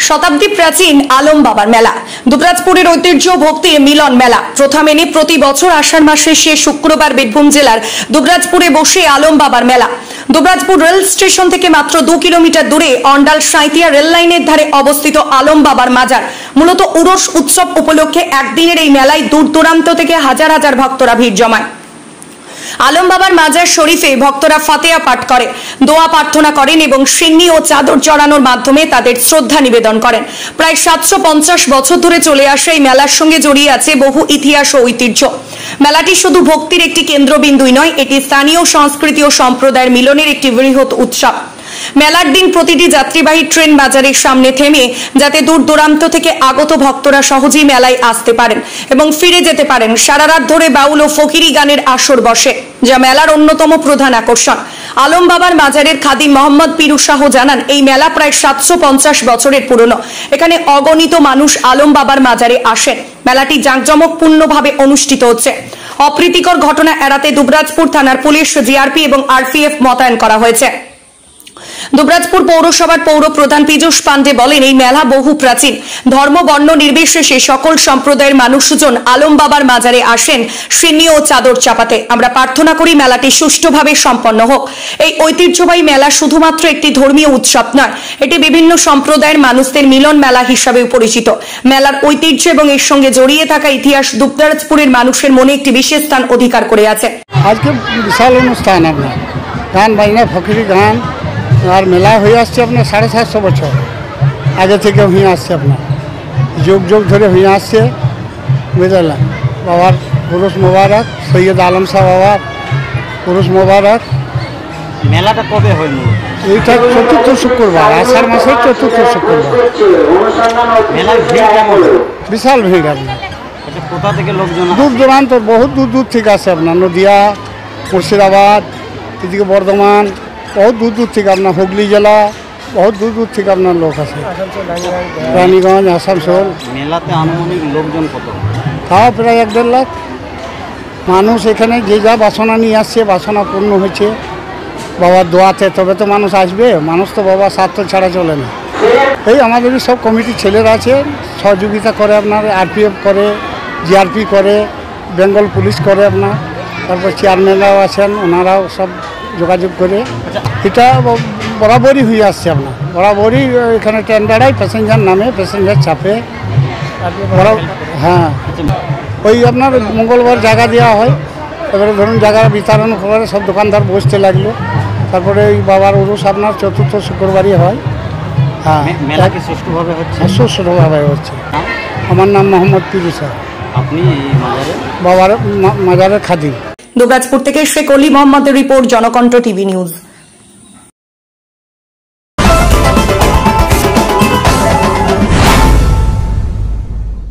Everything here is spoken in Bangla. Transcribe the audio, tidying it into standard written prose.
শতাব্দী প্রাচীন আলম বাবার মেলা। দুবরাজপুরের ঐতিহ্য ভক্তির মিলন মেলা। প্রথা মেনে প্রতি বছর আষাঢ় মাসের শেষ শুক্রবার বীরভূম জেলার দুবরাজপুরে বসে আলম বাবার মেলা। দুবরাজপুর রেল স্টেশন থেকে মাত্র 2 কিলোমিটার দূরে অন্ডাল সাঁইতিয়া রেল লাইনের ধারে অবস্থিত আলম বাবার মাজার। মূলত উরস উৎসব উপলক্ষে একদিনের এই মেলায় দূর দূরান্ত থেকে হাজার হাজার ভক্তরা ভিড় জমায়। আলম বাবার মাজার শরীফে ভক্তরা ফাতিহা পাঠ করে, দোয়া প্রার্থনা করেন এবং সিন্নি ও চাদর চড়ানোর মাধ্যমে তাদের শ্রদ্ধা নিবেদন করেন। প্রায় 750 বছর ধরে চলে আসা এই মেলার সঙ্গে জড়িয়ে আছে বহু ইতিহাস ও ঐতিহ্য। মেলাটি শুধু ভক্তির একটি কেন্দ্রবিন্দুই নয়, এটি স্থানীয় সংস্কৃতি ও সম্প্রদায়ের মিলনের একটি বৃহৎ উৎসব। মেলার দিন প্রতিটি যাত্রীবাহী ট্রেন বাজারের সামনে থেমে যাতে দূর দূরান্ত থেকে আগত ভক্তরা সহজেই মেলায় আসতে পারেন এবং ফিরে যেতে পারেন। সারা রাত ধরে বাউল ও ফকিরি গানের আসর বসে, যা মেলার অন্যতম প্রধান আকর্ষণ। আলম বাবার মাজারের খাদিম মোহাম্মদ পিরু শাহ জানান, এই মেলা প্রায় 750 বছরের পুরনো। এখানে অগণিত মানুষ আলম বাবার মাজারে আসেন। মেলাটি জাঁকজমকপূর্ণভাবে অনুষ্ঠিত হচ্ছে। অপ্রীতিকর ঘটনা এড়াতে দুবরাজপুর থানার পুলিশ, জিআরপি এবং আরপিএফ মোতায়েন করা হয়েছে। দুবরাজপুর পৌরসভার পৌর প্রধান পীযূষ পান্ডে বলেন, এই মেলা বহু প্রাচীন। ধর্ম বর্ণ নির্বিশেষে সকল সম্প্রদায়ের মানুষজন আলম বাবার মাজারে আসেন সিন্নি ও চাদর চাপাতে। আমরা প্রার্থনা করি মেলাটি সুষ্ঠুভাবে সম্পন্ন হোক। এই ঐতিহ্যবাহী মেলা শুধুমাত্র একটি ধর্মীয় উৎসব নয়, এটি বিভিন্ন সম্প্রদায়ের মানুষদের মিলন মেলা হিসাবেও পরিচিত। মেলার ঐতিহ্য এবং এর সঙ্গে জড়িয়ে থাকা ইতিহাস দুবরাজপুরের মানুষের মনে একটি বিশেষ স্থান অধিকার করে আছে। আজকে বিশাল অনুষ্ঠান, আপনার গান বাজনা ফকিরি গান আর মেলা হয়ে আসছে আপনার 750 বছর আগে থেকে হয়ে আসছে, আপনার যুগ যুগ ধরে হয়ে আসছে। বুঝলেন, বাবার পুরুষ মোবারক, সৈয়দ আলম শাহ বাবার পুরুষ মোবারক। মেলাটা কবে হয়নি? এইটা 4th শুক্রবার, আষাঢ় মাসের 4th শুক্রবার। মেলার ভিড় কেমন? বিশাল ভিড় আপনার। কোথা থেকে লোকজন? দূর দূরান্ত, বহুত দূর দূর থেকে আসে আপনার। নদিয়া, মুর্শিদাবাদ, এদিকে বর্ধমান, বহুত দূর দূর থেকে আপনার হুগলি জেলা, বহুত দূর দূর থেকে আপনার লোক আছে। রানীগঞ্জ, আসানসোল। মেলাতে আনুমানিক লোকজন কত? তাও প্রায় 1-1.5 লাখ মানুষ। এখানে যে যা বাসনা নিয়ে আসছে, বাসনা পূর্ণ হয়েছে বাবার দোয়াতে, তবে তো মানুষ আসবে। মানুষ তো বাবার স্বার্থ ছাড়া চলে না। এই আমাদেরই সব কমিটির ছেলেরা আছে, সহযোগিতা করে আপনার। আরপিএফ করে, জিআরপি করে, বেঙ্গল পুলিশ করে আপনার। তারপর চেয়ারম্যানরাও আছেন, ওনারাও সব যোগাযোগ করে। এটা বরাবরই হয়ে আসছে আপনার। বরাবরই এখানে ট্রেন দাঁড়ায়, প্যাসেঞ্জার নামে, প্যাসেঞ্জার চাপে। হ্যাঁ, ওই আপনার মঙ্গলবার জায়গা দেওয়া হয়। এবারে ধরুন জায়গা বিতরণ করে সব দোকানদার বসতে লাগলো। তারপরে ওই বাবার উরুস আপনার 4th শুক্রবারই হয়। হ্যাঁ, মেলা কি সুষ্ঠুভাবে হচ্ছে? সুষ্ঠুভাবে হচ্ছে। আমার নাম মোহাম্মদ পিরু শাহ। আপনি বাবার মাজারের খাদিম। দুবরাজপুর থেকে শেখ অলি মোহাম্মদের রিপোর্ট, জনকণ্ঠ টিভি নিউজ।